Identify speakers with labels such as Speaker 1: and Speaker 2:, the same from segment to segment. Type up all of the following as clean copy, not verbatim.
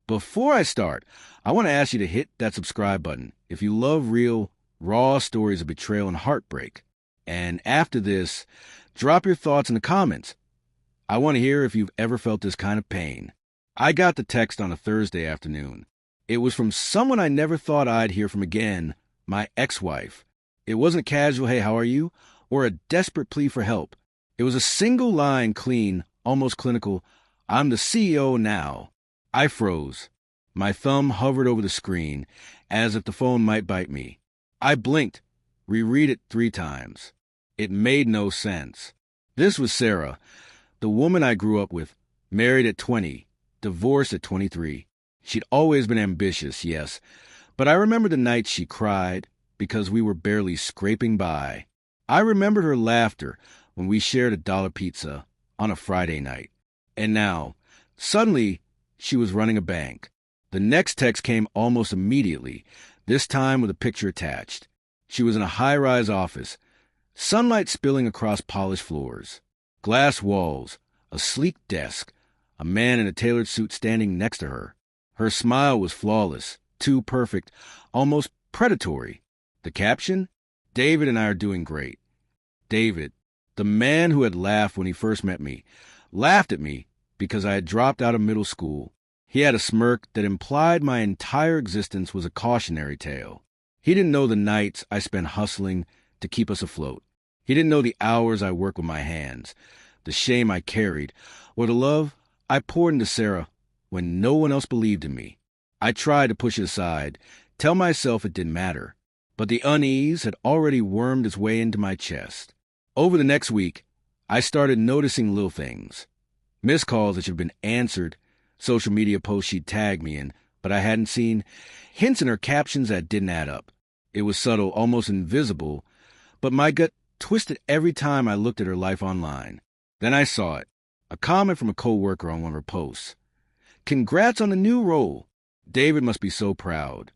Speaker 1: Before I start, I want to ask you to hit that subscribe button if you love real, raw stories of betrayal and heartbreak. And after this, drop your thoughts in the comments. I want to hear if you've ever felt this kind of pain. I got the text on a Thursday afternoon. It was from someone I never thought I'd hear from again, my ex-wife. It wasn't a casual, "Hey, how are you?" or a desperate plea for help. It was a single line, clean, almost clinical, "I'm the CEO now." I froze. My thumb hovered over the screen, as if the phone might bite me. I blinked, reread it 3 times. It made no sense. This was Sarah, the woman I grew up with, married at 20, divorced at 23. She'd always been ambitious, yes, but I remember the nights she cried because we were barely scraping by. I remembered her laughter when we shared a dollar pizza on a Friday night. And now, suddenly, she was running a bank. The next text came almost immediately, this time with a picture attached. She was in a high-rise office, sunlight spilling across polished floors, glass walls, a sleek desk, a man in a tailored suit standing next to her. Her smile was flawless, too perfect, almost predatory. The caption? "David and I are doing great." David, the man who had laughed when he first met me, laughed at me because I had dropped out of middle school. He had a smirk that implied my entire existence was a cautionary tale. He didn't know the nights I spent hustling to keep us afloat. He didn't know the hours I worked with my hands, the shame I carried, or the love I poured into Sarah when no one else believed in me. I tried to push it aside, tell myself it didn't matter, but the unease had already wormed its way into my chest. Over the next week, I started noticing little things. Missed calls that should have been answered, social media posts she'd tagged me in, but I hadn't seen, hints in her captions that didn't add up. It was subtle, almost invisible, but my gut twisted every time I looked at her life online. Then I saw it, a comment from a coworker on one of her posts. "Congrats on the new role. David must be so proud."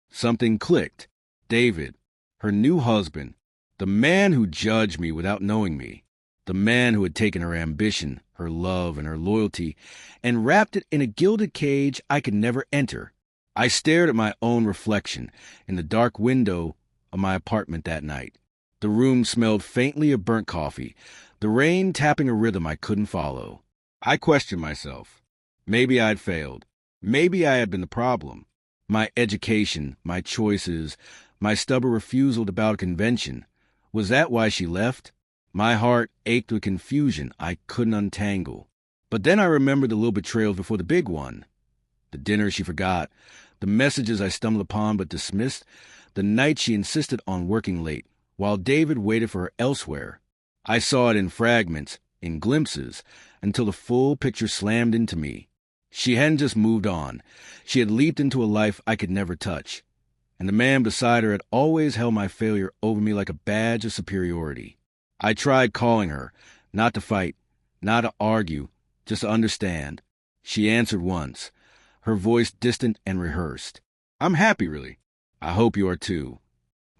Speaker 1: Something clicked. David, her new husband, the man who judged me without knowing me, the man who had taken her ambition, her love, and her loyalty, and wrapped it in a gilded cage I could never enter. I stared at my own reflection in the dark window of my apartment that night. The room smelled faintly of burnt coffee, the rain tapping a rhythm I couldn't follow. I questioned myself. Maybe I had failed. Maybe I had been the problem. My education, my choices, my stubborn refusal to bow to convention. Was that why she left? My heart ached with confusion I couldn't untangle. But then I remembered the little betrayals before the big one. The dinner she forgot, the messages I stumbled upon but dismissed, the night she insisted on working late, while David waited for her elsewhere. I saw it in fragments, in glimpses, until the full picture slammed into me. She hadn't just moved on. She had leaped into a life I could never touch. And the man beside her had always held my failure over me like a badge of superiority. I tried calling her, not to fight, not to argue, just to understand. She answered once, her voice distant and rehearsed. "I'm happy, really. I hope you are too."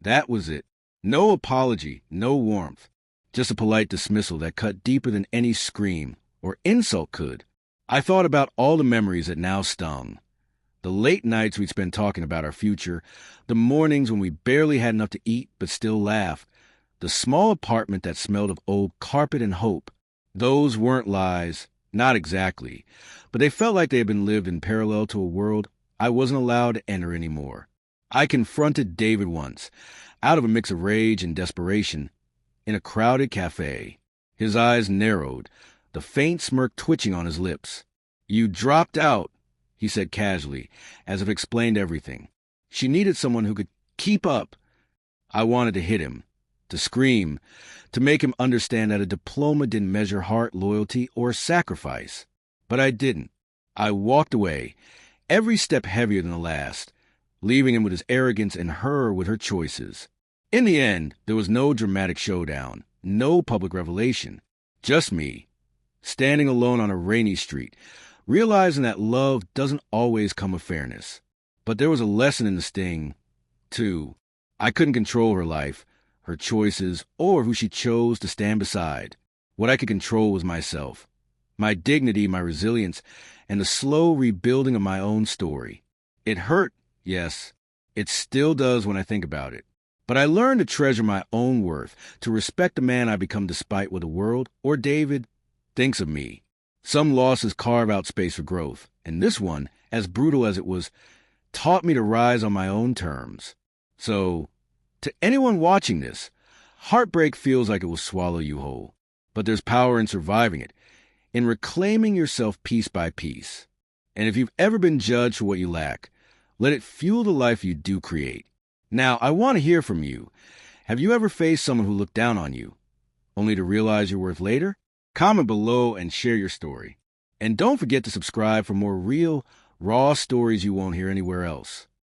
Speaker 1: That was it. No apology, no warmth. Just a polite dismissal that cut deeper than any scream or insult could. I thought about all the memories that now stung. The late nights we'd spent talking about our future, the mornings when we barely had enough to eat but still laughed, the small apartment that smelled of old carpet and hope. Those weren't lies, not exactly, but they felt like they had been lived in parallel to a world I wasn't allowed to enter anymore. I confronted David once, out of a mix of rage and desperation, in a crowded cafe. His eyes narrowed, the faint smirk twitching on his lips. "You dropped out," he said casually, as if it explained everything. She needed someone who could keep up. I wanted to hit him, to scream, to make him understand that a diploma didn't measure heart, loyalty, or sacrifice. But I didn't. I walked away, every step heavier than the last, leaving him with his arrogance and her with her choices. In the end, there was no dramatic showdown, no public revelation, just me, standing alone on a rainy street, realizing that love doesn't always come with fairness. But there was a lesson in the sting, too. I couldn't control her life, her choices, or who she chose to stand beside. What I could control was myself, my dignity, my resilience, and the slow rebuilding of my own story. It hurt, yes. It still does when I think about it. But I learned to treasure my own worth, to respect the man I become despite what the world, or David, thinks of me. Some losses carve out space for growth, and this one, as brutal as it was, taught me to rise on my own terms. So, to anyone watching this, heartbreak feels like it will swallow you whole. But there's power in surviving it, in reclaiming yourself piece by piece. And if you've ever been judged for what you lack, let it fuel the life you do create. Now, I want to hear from you. Have you ever faced someone who looked down on you, only to realize your worth later? Comment below and share your story. And don't forget to subscribe for more real, raw stories you won't hear anywhere else.